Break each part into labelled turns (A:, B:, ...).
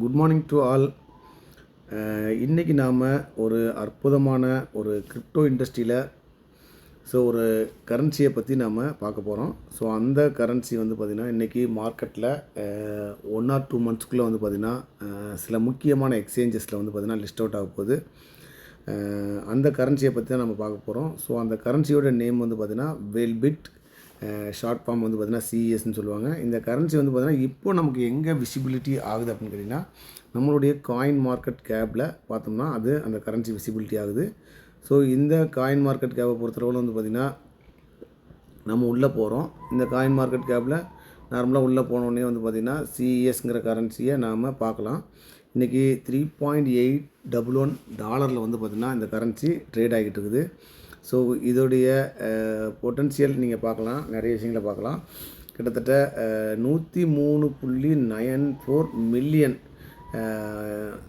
A: Good morning to all. இன்றைக்கி நாம் ஒரு அற்புதமான ஒரு கிரிப்டோ இண்டஸ்ட்ரியில் ஒரு கரன்சியை பற்றி நாம் பார்க்க போகிறோம். அந்த கரன்சி பார்த்திங்கன்னா இன்றைக்கி மார்க்கெட்டில் 1 or 2 monthsக்குள்ளே பார்த்திங்கன்னா சில முக்கியமான எக்ஸ்சேஞ்சஸில் பார்த்திங்கன்னா லிஸ்ட் அவுட் ஆக போகுது. அந்த கரன்சியை பற்றி தான் நம்ம பார்க்க போகிறோம். அந்த கரன்சியோட நேம் பார்த்திங்கன்னா வேல்பிட், ஷார்ட் ஃபார்ம் பார்த்திங்கன்னா சிஎஸ்ன்னு சொல்லுவாங்க. இந்த கரன்சி பார்த்திங்கன்னா இப்போ நமக்கு எங்கே விசிபிலிட்டி ஆகுது அப்படின்னு கேட்டிங்கன்னா, நம்மளுடைய காயின் மார்க்கெட் கேப்பில் பார்த்தோம்னா அது அந்த கரன்சி விசிபிலிட்டி ஆகுது. இந்த காயின் மார்க்கெட் கேப்பை பொறுத்தளவில் பார்த்திங்கன்னா நம்ம உள்ளே போகிறோம். இந்த காயின் மார்க்கெட் கேப்பில் நார்மலாக உள்ளே போனோடனே பார்த்திங்கன்னா சிஎஸ்ங்கிற கரன்சியை நாம் பார்க்கலாம். இன்றைக்கி $3.811 பார்த்திங்கன்னா இந்த கரன்சி ட்ரேட் ஆகிட்டு இருக்குது. இதோடைய பொட்டன்ஷியல் நீங்கள் பார்க்கலாம், நிறைய விஷயங்களை பார்க்கலாம். கிட்டத்தட்ட 103.94 மில்லியன்,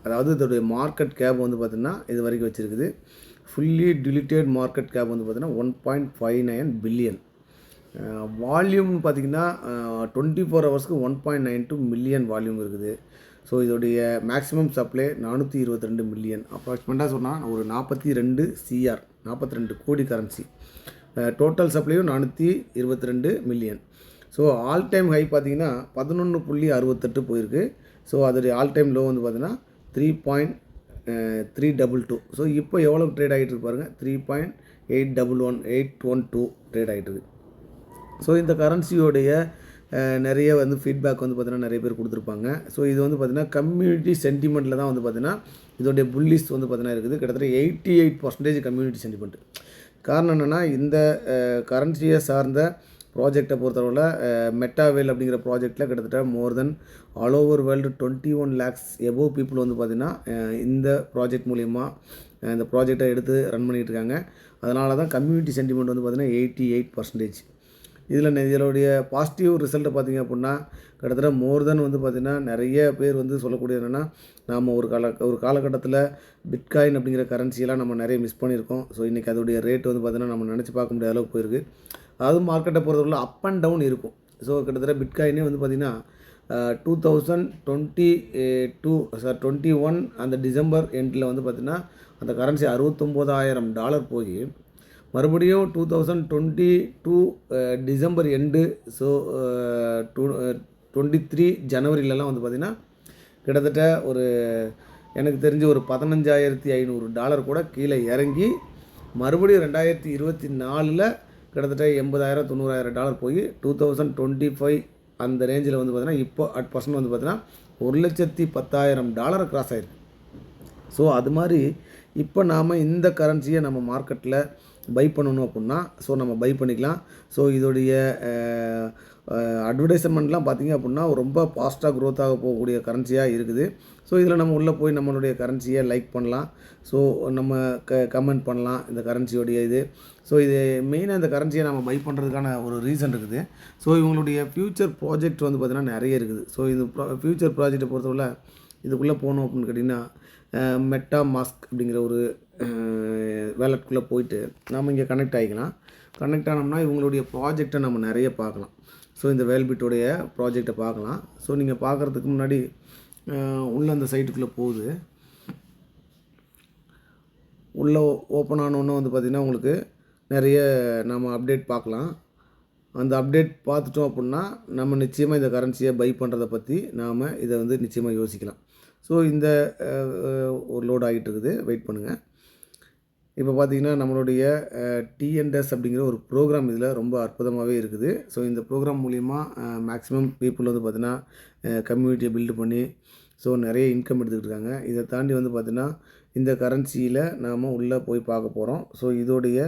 A: அதாவது இதோடைய மார்க்கெட் கேப் பார்த்திங்கன்னா இது வரைக்கும் வச்சுருக்குது. ஃபுல்லி டிலிட்டட் மார்க்கெட் கேப் பார்த்திங்கன்னா 1.59 பில்லியன். வால்யூம் பார்த்திங்கன்னா 24 ஹவர்ஸ்க்கு 1.92 மில்லியன் வால்யூம் இருக்குது. இதோடைய மேக்ஸிமம் சப்ளை 422 மில்லியன். அப்ராக்சிமேட்டாக சொன்னால் ஒரு 42 கோடி கரன்சி. டோட்டல் சப்ளையும் 422 மில்லியன். ஆல் டைம் ஹை பார்த்திங்கன்னா 11.68 போயிருக்கு. அதோடைய ஆல் டைம் லோ பார்த்திங்கன்னா 3.322. இப்போ எவ்வளோ ட்ரேட் ஆகிட்டு இருக்கு பாருங்கள், 3.812 ட்ரேட் ஆகிட்டு இருக்கு. இந்த கரன்சியோடைய நிறைய ஃபீட்பேக் பார்த்திங்கன்னா நிறைய பேர் கொடுத்துருப்பாங்க. இது பார்த்திங்கன்னா கம்யூனிட்டி சென்டிமெண்ட்டில் தான் பார்த்திங்கன்னா இதோடைய புல்லிஸ் பார்த்திங்கன்னா இருக்குது. கிட்டத்தட்ட 88% கம்யூனிட்டி சென்டிமெண்ட். காரணம் என்னென்னா, இந்த கரன்சியை சார்ந்த ப்ராஜெக்டை பொறுத்தளவில் மெட்டாவேல் அப்படிங்கிற ப்ராஜெக்டில் கிட்டத்தட்ட more then all over world 21 lakhs above people பார்த்திங்கன்னா இந்த ப்ராஜெக்ட் மூலிமா இந்த ப்ராஜெக்டை எடுத்து ரன் பண்ணிகிட்டு இருக்காங்க. அதனால தான் கம்யூனிட்டி சென்டிமெண்ட் பார்த்திங்கன்னா 88%. இதனுடைய பாசிட்டிவ் ரிசல்ட்டை பார்த்திங்க அப்படின்னா கிட்டத்தட்ட மோர் தென் பார்த்திங்கன்னா நிறைய பேர் சொல்லக்கூடிய என்னென்னா, நாம் ஒரு காலகட்டத்தில் பிட்காயின் அப்படிங்கிற கரன்சியெல்லாம் நம்ம நிறைய மிஸ் பண்ணியிருக்கோம். இன்றைக்கி அதோடைய ரேட் பார்த்திங்கன்னா நம்ம நினச்சி பார்க்க முடியாத அளவுக்கு போயிருக்கு. அதுவும் மார்க்கெட்டை பொறுத்தவரை அப் அண்ட் டவுன் இருக்கும். கிட்டத்தட்ட பிட்காயினே பார்த்திங்கன்னா 2021 அந்த டிசம்பர் எண்டில் பார்த்திங்கன்னா அந்த கரன்சி $69,000 போய் மறுபடியும் 2022 டிசம்பர் எண்டு 23 ஜனவரிலலாம் பார்த்திங்கன்னா கிட்டத்தட்ட ஒரு எனக்கு தெரிஞ்சு ஒரு $15,500 கூட கீழே இறங்கி மறுபடியும் 2024 கிட்டத்தட்ட $80,000-90,000 போய் 2025 அந்த ரேஞ்சில் பார்த்திங்கன்னா இப்போ அட் பர்சன்ட் பார்த்திங்கன்னா $1,10,000 கிராஸ் ஆகிருக்கு. அது மாதிரி இப்போ நாம் இந்த கரன்சியை நம்ம மார்க்கெட்டில் பை பண்ணணும் அப்படின்னா நம்ம பை பண்ணிக்கலாம். இதோடைய அட்வர்டைஸ்மெண்ட்லாம் பார்த்திங்க அப்படின்னா ரொம்ப ஃபாஸ்ட்டாக க்ரோத் ஆக போகக்கூடிய கரன்சியாக இருக்குது. இதில் நம்ம உள்ளே போய் நம்மளுடைய கரன்சியை லைக் பண்ணலாம். நம்ம கமெண்ட் பண்ணலாம் இந்த கரன்சியோடைய இது. இது மெயினாக இந்த கரன்சியை நம்ம பை பண்ணுறதுக்கான ஒரு ரீசன் இருக்குது. இவங்களுடைய ஃப்யூச்சர் ப்ராஜெக்ட் பார்த்திங்கன்னா நிறைய இருக்குது. இது ஃப்யூச்சர் ப்ராஜெக்டை பொறுத்தவரை இதுக்குள்ளே போகணும் அப்படின்னு கேட்டிங்கன்னா மெட்டா மாஸ்க் அப்படிங்கிற ஒரு வேலட்குள்ளே போயிட்டு நம்ம இங்கே கனெக்ட் ஆகிக்கலாம். கனெக்ட் ஆனோம்னா இவங்களுடைய ப்ராஜெக்டை நம்ம நிறைய பார்க்கலாம். இந்த வேல்பிட்டோடைய ப்ராஜெக்டை பார்க்கலாம். நீங்கள் பார்க்குறதுக்கு முன்னாடி உள்ளே அந்த சைட்டுக்குள்ளே போகுது. உள்ளே ஓப்பன் ஆனோன்னு பார்த்திங்கன்னா உங்களுக்கு நிறைய நம்ம அப்டேட் பார்க்கலாம். அந்த அப்டேட் பார்த்துட்டோம் அப்படின்னா நம்ம நிச்சயமாக இந்த கரன்சியை பை பண்ணுறதை பற்றி நாம் இதை நிச்சயமாக யோசிக்கலாம். இந்த ஒரு லோட் ஆகிட்டு இருக்குது, வெயிட் பண்ணுங்கள். இப்போ பார்த்திங்கன்னா நம்மளுடைய டிஎன்எஸ் அப்படிங்கிற ஒரு ப்ரோக்ராம் இதில் ரொம்ப அற்புதமாகவே இருக்குது. இந்த ப்ரோக்ராம் மூலிமா மேக்ஸிமம் பீப்புள் பார்த்திங்கன்னா கம்யூனிட்டியை பில்டு பண்ணி நிறைய இன்கம் எடுத்துக்கிட்டு இருக்காங்க. இதை தாண்டி பார்த்திங்கன்னா இந்த கரன்சியில் நாம் உள்ளே போய் பார்க்க போகிறோம். இதோடைய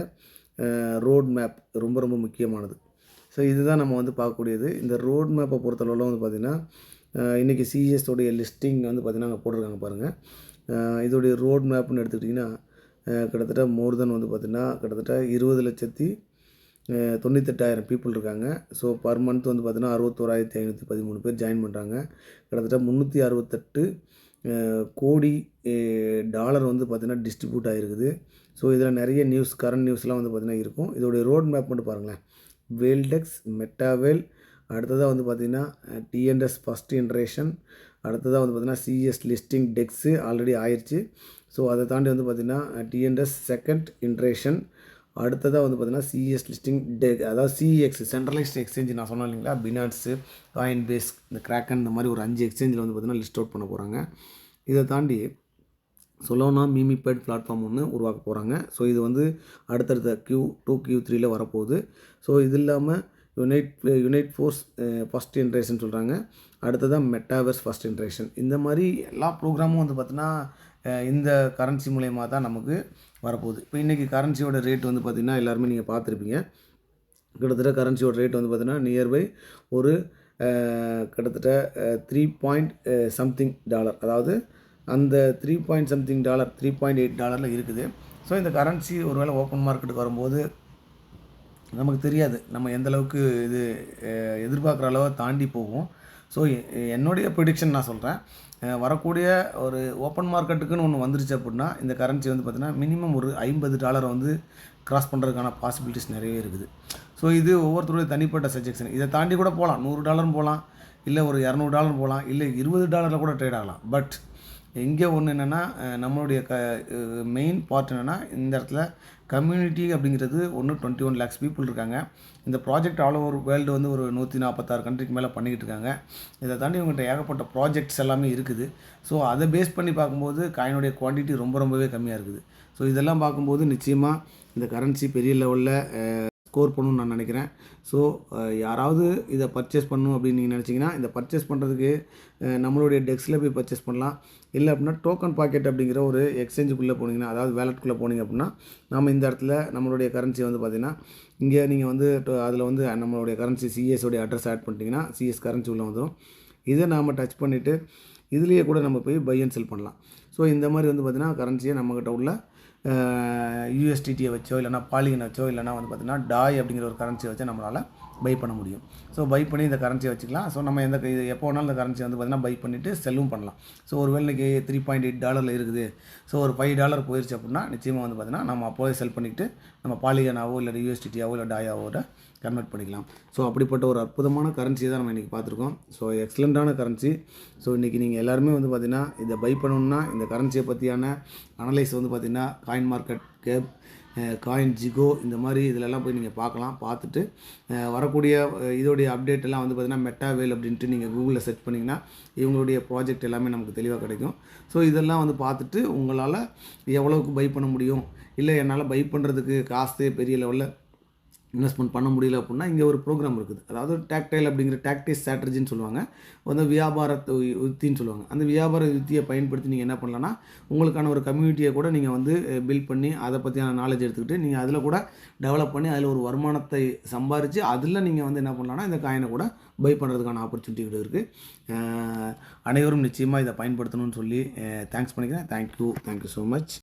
A: ரோட் மேப் ரொம்ப ரொம்ப முக்கியமானது. இதுதான் நம்ம பார்க்கக்கூடியது. இந்த ரோட் மேப்பை பொறுத்தளவில் பார்த்திங்கன்னா இன்றைக்கி சிஎஸ்ஸோடைய லிஸ்டிங் பார்த்திங்கன்னா அங்கே போட்டிருக்காங்க பாருங்கள். இதோடைய ரோட் மேப்னு எடுத்துக்கிட்டிங்கன்னா கிட்டத்தட்ட மோர் தென் பார்த்திங்கன்னா கிட்டத்தட்ட 20,98,000 பீப்புள் இருக்காங்க. பர் மந்த் பார்த்திங்கன்னா 61,513 பேர் ஜாயின் பண்ணுறாங்க. கிட்டத்தட்ட 368 கோடி டாலர் பார்த்திங்கன்னா டிஸ்ட்ரிபியூட் ஆகிருக்குது. இதில் நிறைய நியூஸ், கரண்ட் நியூஸ்லாம் பார்த்திங்கன்னா இருக்கும். இதோடைய ரோட் மேப் மட்டும் பாருங்களேன். வேல்டெக்ஸ், மெட்டாவேல், அடுத்ததாக பார்த்திங்கன்னா டிஎன்எஸ் ஃபஸ்ட் ஜென்ரேஷன், அடுத்ததாக வந்து பார்த்திங்கன்னா சிஎஸ் லிஸ்டிங் டெக்ஸு ஆல்ரெடி ஆயிடுச்சு. ஸோ அதை தாண்டி வந்து பார்த்திங்கன்னா டிஎன்எஸ் செகண்ட் இன்ட்ரேஷன். அடுத்ததாக வந்து பார்த்திங்கன்னா சிஎஸ் லிஸ்டிங் டெக், அதாவது சிஎக்ஸ் சென்ட்ரலைஸ்ட் எக்ஸ்சேஞ்ச் நான் சொன்னேன் இல்லைங்களா, பினான்ஸு, காயின் பேஸ், இந்த கிராக்கன், இந்த மாதிரி ஒரு 5 எக்ஸ்சேஞ்சில் வந்து பார்த்திங்கன்னா லிஸ்ட் அவுட் பண்ண போகிறாங்க. இதை தாண்டி சொலோனா மீமிபேட் பிளாட்ஃபார்ம் ஒன்று உருவாக்க போகிறாங்க. ஸோ இது வந்து அடுத்தடுத்த Q2 Q3 வரப்போகுது. ஸோ இது இல்லாமல் யுனைட் ஃபோர்ஸ் ஃபஸ்ட் இன்ட்ரேஷன் சொல்கிறாங்க. அடுத்ததான் மெட்டாவர்ஸ் ஃபஸ்ட் இன்ட்ரேஷன். இந்த மாதிரி எல்லா ப்ரோக்ராமும் வந்து பார்த்திங்கன்னா இந்த கரன்சி மூலயமா தான் நமக்கு வரப்போகுது. இப்போ இன்றைக்கி கரன்சியோட ரேட் வந்து பார்த்திங்கன்னா எல்லாருமே நீங்கள் பார்த்துருப்பீங்க. கிட்டத்தட்ட கரன்சியோட ரேட் வந்து பார்த்திங்கன்னா நியர்பை ஒரு கிட்டத்தட்ட 3 $something, அதாவது அந்த 3 $something $3.8 இருக்குது. ஸோ இந்த கரன்சி ஒருவேளை ஓப்பன் மார்க்கெட்டுக்கு வரும்போது நமக்கு தெரியாது நம்ம எந்த அளவுக்கு இது எதிர்பார்க்குற அளவை தாண்டி போகும். ஸோ என்னுடைய ப்ரிடிக்ஷன் நான் சொல்கிறேன், வரக்கூடிய ஒரு ஓப்பன் மார்க்கெட்டுக்குன்னு ஒன்று வந்துருச்சு அப்படின்னா இந்த கரன்சி வந்து பார்த்திங்கன்னா மினிமம் ஒரு $50 வந்து கிராஸ் பண்ணுறதுக்கான பாசிபிலிட்டிஸ் நிறையவே இருக்குது. ஸோ இது ஒவ்வொருத்தருடைய தனிப்பட்ட சஜெக்ஷன். இதை தாண்டி கூட போகலாம், $100 போகலாம், இல்லை ஒரு $200 போகலாம், இல்லை $20 கூட ட்ரேட் ஆகலாம். பட் இங்கே ஒன்று என்னென்னா நம்மளுடைய மெயின் பார்ட் என்னென்னா இந்த இடத்துல கம்யூனிட்டி அப்படிங்கிறது 21 lakhs பீப்புள் இருக்காங்க. இந்த ப்ராஜெக்ட் ஆல் ஓவர் வேர்ல்டு வந்து ஒரு 146 கண்ட்ரிக்கு மேலே பண்ணிக்கிட்டு இருக்காங்க. இதை தாண்டி இவங்கள்ட்ட ஏகப்பட்ட ப்ராஜெக்ட்ஸ் எல்லாமே இருக்குது. ஸோ அதை பேஸ் பண்ணி பார்க்கும்போது காயினுடைய குவான்டிட்டி ரொம்பவே கம்மியாக இருக்குது. ஸோ இதெல்லாம் பார்க்கும்போது நிச்சயமாக இந்த கரன்சி பெரிய லெவலில் ஸ்கோர் பண்ணணும்னு நான் நினைக்கிறேன். ஸோ யாராவது இதை பர்ச்சேஸ் பண்ணணும் அப்படின்னு நீங்கள் நினச்சிங்கன்னா இந்த பர்ச்சேஸ் பண்ணுறதுக்கு நம்மளுடைய டெக்ஸில் போய் பர்ச்சேஸ் பண்ணலாம். இல்லை அப்படின்னா டோக்கன் பாக்கெட் அப்படிங்கிற ஒரு எக்ஸ்சேஞ்சுக்குள்ளே போனீங்கன்னா, அதாவது வேலெட்டுக்குள்ளே போனீங்க அப்படின்னா நம்ம இந்த இடத்துல நம்மளுடைய கரன்சி வந்து பார்த்திங்கன்னா இங்கே நீங்கள் வந்து அதில் வந்து நம்மளுடைய கரன்சி சிஎஸோடைய அட்ரஸ் ஆட் பண்ணிட்டீங்கன்னா சிஎஸ் கரன்சி உள்ளே வந்துடும். இதை நாம் டச் பண்ணிவிட்டு இதுலேயே கூட நம்ம போய் பை அண்ட் செல் பண்ணலாம். ஸோ இந்த மாதிரி வந்து பார்த்திங்கன்னா கரன்சியை நம்மக்கிட்ட உள்ள யூஎஸ்டிடியை வச்சோ இல்லைனா பாலிகன் வச்சோ இல்லைனா வந்து பார்த்திங்கன்னா டாய் அப்படிங்கிற ஒரு கரன்சியை வச்சு நம்மளால் பை பண்ண முடியும். ஸோ பை பண்ணி இந்த கரன்சியை வச்சுக்கலாம். ஸோ நம்ம எப்போ வேணாலும் இந்த கரன்சி வந்து பார்த்திங்கன்னா பை பண்ணிவிட்டு செல்லும் பண்ணலாம். ஸோ ஒரு வேளை இன்றைக்கி $3.8 இருக்குது, ஸோ ஒரு $5 போயிடுச்சு அப்படின்னா நிச்சயமாக வந்து பார்த்திங்கன்னா நம்ம அப்போவே செல் பண்ணிவிட்டு நம்ம பாலிகனாவோ இல்லை யூஎஸ்டிடியாவோ இல்லை டாயாவோட கன்வெர்ட் பண்ணிக்கலாம். ஸோ அப்படிப்பட்ட ஒரு அற்புதமான கரன்சியை தான் நம்ம இன்றைக்கி பார்த்துருக்கோம். So எக்ஸலண்ட்டான currency. ஸோ இன்றைக்கி நீங்கள் எல்லாருமே வந்து பார்த்திங்கன்னா இதை பை பண்ணணுன்னா இந்த கரன்சியை பற்றியான அனலைஸ் வந்து பார்த்திங்கன்னா காயின் மார்க்கெட் கேப், காயின் ஜிகோ, இந்த மாதிரி இதிலெல்லாம் போய் நீங்கள் பார்க்கலாம். பார்த்துட்டு வரக்கூடிய இதோடைய அப்டேட் எல்லாம் வந்து பார்த்திங்கன்னா மெட்டாவேல் அப்படின்ட்டு நீங்கள் கூகுளில் சர்ச் பண்ணிங்கன்னா இவங்களுடைய ப்ராஜெக்ட் எல்லாமே நமக்கு தெளிவாக கிடைக்கும். ஸோ இதெல்லாம் வந்து பார்த்துட்டு உங்களால் எவ்வளோக்கு பை பண்ண முடியும், இல்லை என்னால் பை பண்ணுறதுக்கு காசு பெரிய லெவலில் இன்வெஸ்ட்மெண்ட் பண்ண முடியல அப்படின்னா இங்கே ஒரு ப்ரோக்ராம் இருக்குது. அதாவது டாக்டைல் அப்படிங்கிற டாக்டிஸ் ஸ்ட்ராட்டஜின்னு சொல்லுவாங்க, வந்து வியாபார யுத்தின்னு சொல்லுவாங்க. அந்த வியாபார யுத்தியை பயன்படுத்தி நீங்கள் என்ன பண்ணலான்னா உங்களுக்கான ஒரு கம்யூனிட்டியை கூட நீங்கள் வந்து பில்ட் பண்ணி அதை பற்றியான நாலேஜ் எடுத்துக்கிட்டு நீங்கள் அதில் கூட டெவலப் பண்ணி அதில் ஒரு வருமானத்தை சம்பாரித்து அதில் நீங்கள் வந்து என்ன பண்ணலான்னா இந்த காயினை கூட பை பண்ணுறதுக்கான ஆப்பர்ச்சுனிட்டி கூட இருக்குது. அனைவரும் நிச்சயமாக இதை பயன்படுத்தணும்னு சொல்லி தேங்க்ஸ் பண்ணிக்கிறேன். Thank you so much.